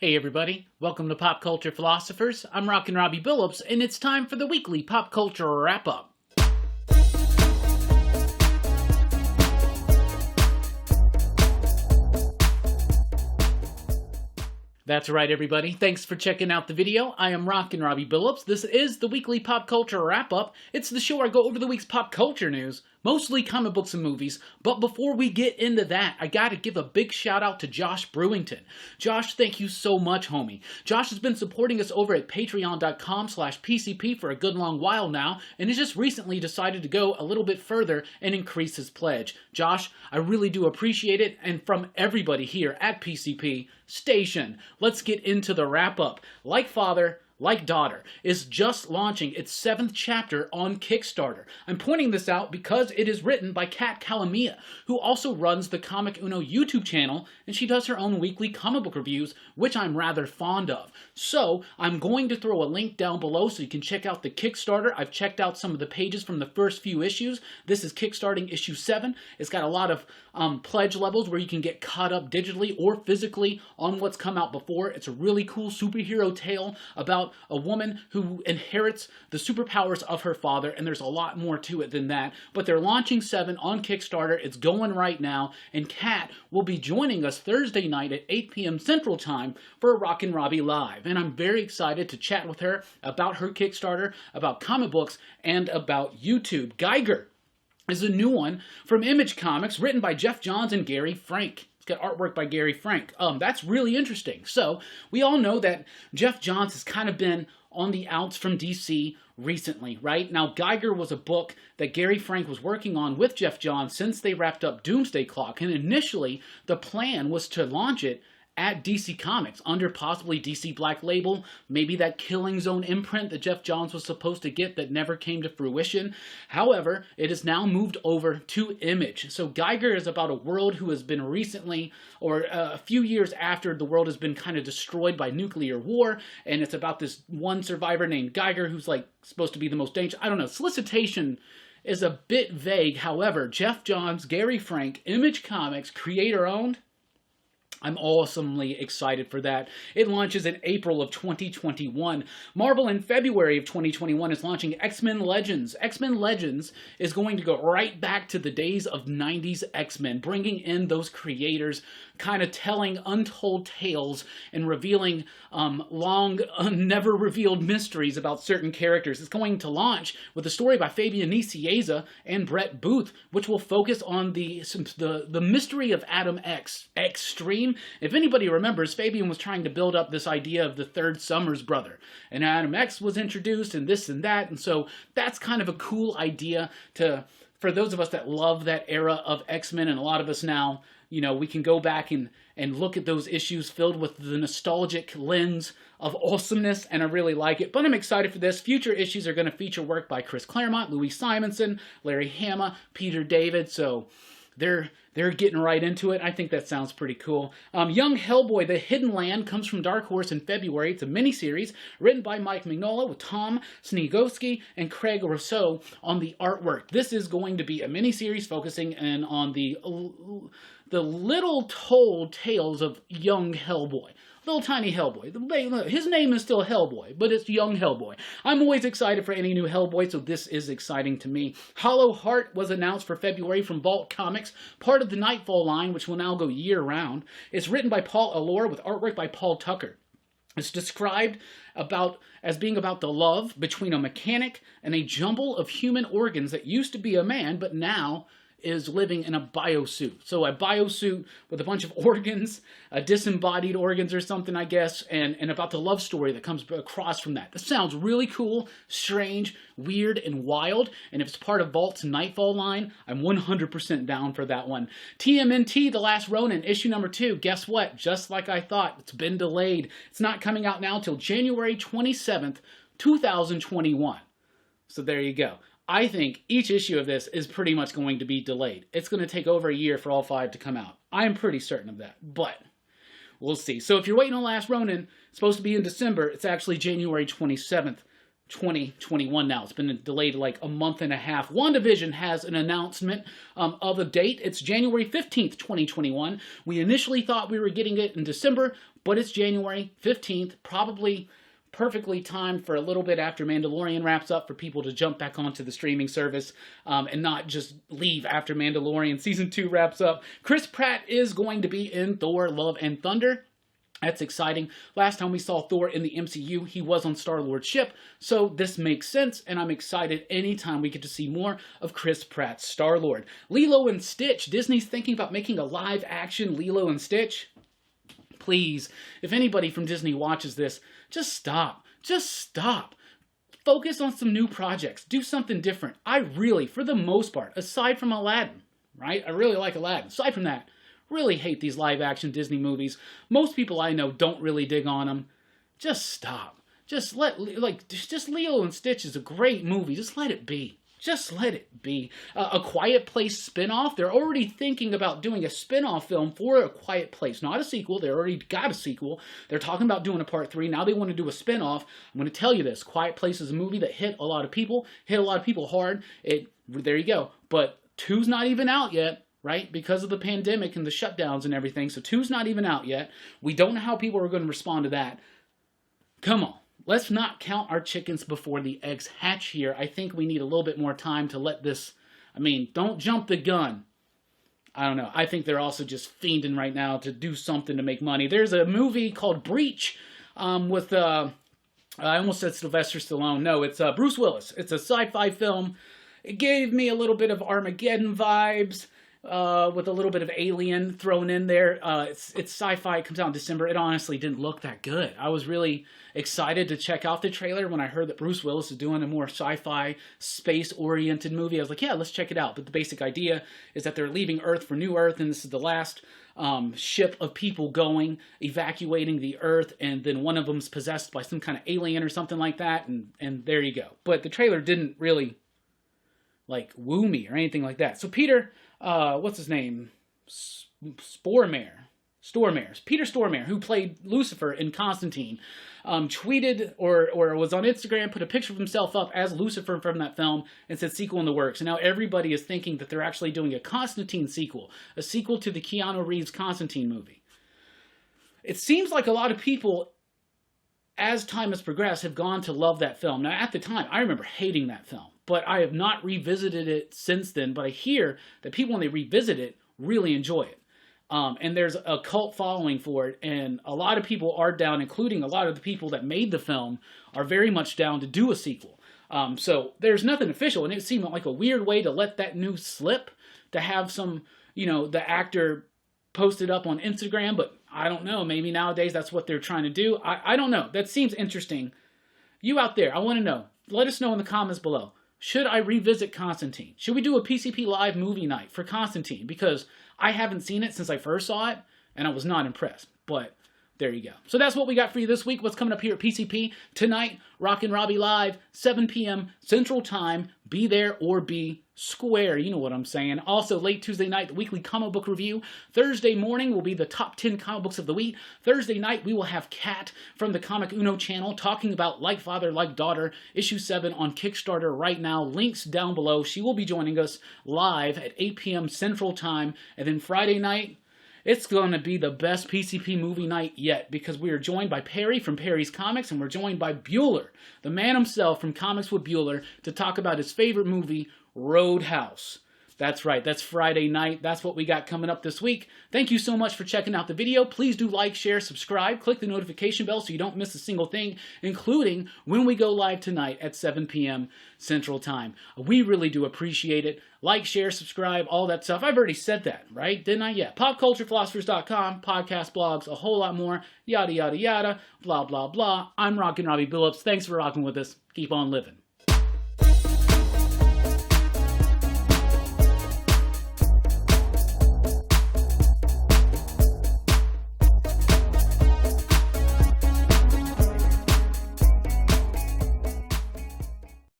Hey everybody, welcome to Pop Culture Philosophers. I'm Rockin Robbie Billups, and it's time for the weekly pop culture wrap-up. That's right, everybody. Thanks for checking out the video. I am Rockin Robbie Billups. This is the weekly pop culture wrap-up. It's the show where I go over the week's pop culture news, mostly comic books and movies. But before we get into that, I gotta give a big shout out to Josh Brewington. Josh, thank you so much, homie. Josh has been supporting us over at patreon.com/PCP for a good long while now, and has just recently decided to go a little bit further and increase his pledge. Josh, I really do appreciate it, and from everybody here at PCP Station, let's get into the wrap-up. Like Father, Like Daughter is just launching its 7th chapter on Kickstarter. I'm pointing this out because it is written by Kat Calamia, who also runs the Comic Uno YouTube channel, and she does her own weekly comic book reviews, which I'm rather fond of. So, I'm going to throw a link down below so you can check out the Kickstarter. I've checked out some of the pages from the first few issues. This is kickstarting issue 7. It's got a lot of pledge levels where you can get caught up digitally or physically on what's come out before. It's a really cool superhero tale about a woman who inherits the superpowers of her father, and there's a lot more to it than that. But they're launching 7 on Kickstarter. It's going right now, and Kat will be joining us Thursday night at 8 p.m. Central Time for a Rockin Robbie Live. And I'm very excited to chat with her about her Kickstarter, about comic books, and about YouTube. Geiger is a new one from Image Comics, written by Geoff Johns and Gary Frank. It's got artwork by Gary Frank. That's really interesting. So, we all know that Geoff Johns has kind of been on the outs from DC recently, right? Now, Geiger was a book that Gary Frank was working on with Geoff Johns since they wrapped up Doomsday Clock, and initially, the plan was to launch it at DC Comics, under possibly DC Black Label, maybe that Killing Zone imprint that Geoff Johns was supposed to get that never came to fruition. However, it has now moved over to Image. So Geiger is about a world who has been recently, or a few years after the world has been kind of destroyed by nuclear war, and it's about this one survivor named Geiger who's like supposed to be the most dangerous. I don't know, solicitation is a bit vague. However, Geoff Johns, Gary Frank, Image Comics, creator-owned. I'm awesomely excited for that. It launches in April of 2021. Marvel in February of 2021 is launching X-Men Legends. X-Men Legends is going to go right back to the days of 90s X-Men, bringing in those creators, kind of telling untold tales and revealing long, never revealed mysteries about certain characters. It's going to launch with a story by Fabian Nicieza and Brett Booth, which will focus on the mystery of Adam X. Extreme. If anybody remembers, Fabian was trying to build up this idea of the third Summers brother, and Adam X was introduced, and this and that, and so that's kind of a cool idea for those of us that love that era of X-Men, and a lot of us now, you know, we can go back and look at those issues filled with the nostalgic lens of awesomeness, and I really like it. But I'm excited for this. Future issues are going to feature work by Chris Claremont, Louis Simonson, Larry Hama, Peter David, so they're getting right into it. I think that sounds pretty cool. Young Hellboy, The Hidden Land, comes from Dark Horse in February. It's a miniseries written by Mike Mignola with Tom Sniegoski and Craig Rousseau on the artwork. This is going to be a miniseries focusing in on the little told tales of young Hellboy. Little tiny Hellboy. His name is still Hellboy, but it's young Hellboy. I'm always excited for any new Hellboy, so this is exciting to me. Hollow Heart was announced for February from Vault Comics, part of the Nightfall line, which will now go year-round. It's written by Paul Allor with artwork by Paul Tucker. It's described as being about the love between a mechanic and a jumble of human organs that used to be a man, but now is living in a biosuit. So a biosuit with a bunch of organs, disembodied organs or something, I guess, and about the love story that comes across from that. This sounds really cool, strange, weird, and wild, and if it's part of Vault's Nightfall line, I'm 100% down for that one. TMNT, The Last Ronin, issue number 2. Guess what? Just like I thought, it's been delayed. It's not coming out now till January 27th, 2021. So there you go. I think each issue of this is pretty much going to be delayed. It's going to take over a year for all 5 to come out. I'm pretty certain of that, but we'll see. So if you're waiting on Last Ronin, it's supposed to be in December. It's actually January 27th, 2021 now. It's been delayed like a month and a half. WandaVision has an announcement of a date. It's January 15th, 2021. We initially thought we were getting it in December. but it's January 15th, probably perfectly timed for a little bit after Mandalorian wraps up for people to jump back onto the streaming service and not just leave after Mandalorian Season 2 wraps up. Chris Pratt is going to be in Thor Love and Thunder. That's exciting. Last time we saw Thor in the MCU, he was on Star-Lord's ship, so this makes sense, and I'm excited anytime we get to see more of Chris Pratt's Star-Lord. Lilo and Stitch. Disney's thinking about making a live-action Lilo and Stitch. Please, if anybody from Disney watches this, just stop. Just stop. Focus on some new projects. Do something different. I really, for the most part, aside from Aladdin, right? I really like Aladdin. Aside from that, really hate these live-action Disney movies. Most people I know don't really dig on them. Just stop. Just Lilo and Stitch is a great movie. Just let it be. Just let it be. A Quiet Place spin-off. They're already thinking about doing a spin-off film for A Quiet Place. Not a sequel. They already got a sequel. They're talking about doing a part 3. Now they want to do a spin-off. I'm going to tell you this. Quiet Place is a movie that hit a lot of people. Hit a lot of people hard. There you go. But 2's not even out yet, right? Because of the pandemic and the shutdowns and everything. So 2's not even out yet. We don't know how people are going to respond to that. Come on. Let's not count our chickens before the eggs hatch here. I think we need a little bit more time to let this... don't jump the gun. I don't know. I think they're also just fiending right now to do something to make money. There's a movie called Breach with... I almost said Sylvester Stallone. No, it's Bruce Willis. It's a sci-fi film. It gave me a little bit of Armageddon vibes. With a little bit of Alien thrown in there. It's sci-fi. It comes out in December. It honestly didn't look that good. I was really excited to check out the trailer when I heard that Bruce Willis is doing a more sci-fi, space-oriented movie. I was like, yeah, let's check it out. But the basic idea is that they're leaving Earth for New Earth, and this is the last ship of people going, evacuating the Earth, and then one of them's possessed by some kind of alien or something like that, and there you go. But the trailer didn't really, woo me or anything like that. So Peter... what's his name? Peter Stormare, who played Lucifer in Constantine, tweeted or was on Instagram, put a picture of himself up as Lucifer from that film and said sequel in the works. And now everybody is thinking that they're actually doing a Constantine sequel, a sequel to the Keanu Reeves Constantine movie. It seems like a lot of people, as time has progressed, have gone to love that film. Now, at the time, I remember hating that film, but I have not revisited it since then. But I hear that people, when they revisit it, really enjoy it. And there's a cult following for it, and a lot of people are down, including a lot of the people that made the film, are very much down to do a sequel. So there's nothing official, and it seemed like a weird way to let that news slip, to have some, the actor posted up on Instagram, but I don't know, maybe nowadays that's what they're trying to do. I don't know. That seems interesting. You out there, I want to know. Let us know in the comments below. Should I revisit Constantine? Should we do a PCP Live movie night for Constantine? Because I haven't seen it since I first saw it, and I was not impressed. But there you go. So that's what we got for you this week. What's coming up here at PCP? Tonight, Rockin Robbie Live, 7 p.m. Central Time. Be there or be square. You know what I'm saying. Also, late Tuesday night, the weekly comic book review. Thursday morning will be the top 10 comic books of the week. Thursday night, we will have Kat from the Comic Uno channel talking about Like Father, Like Daughter, issue 7 on Kickstarter right now. Links down below. She will be joining us live at 8 p.m. Central Time. And then Friday night, it's going to be the best PCP movie night yet, because we are joined by Perry from Perry's Comics, and we're joined by Bueller, the man himself from Comics with Bueller, to talk about his favorite movie, Roadhouse. That's right, that's Friday night. That's what we got coming up this week. Thank you so much for checking out the video. Please do like, share, subscribe, click the notification bell so you don't miss a single thing, including when we go live tonight at 7 p.m. Central Time. We really do appreciate it. Like, share, subscribe, all that stuff. I've already said that, right? Didn't I? Yeah. PopCulturePhilosophers.com, podcast blogs, a whole lot more, yada, yada, yada, blah, blah, blah. I'm Rockin Robbie Billups. Thanks for rocking with us. Keep on living.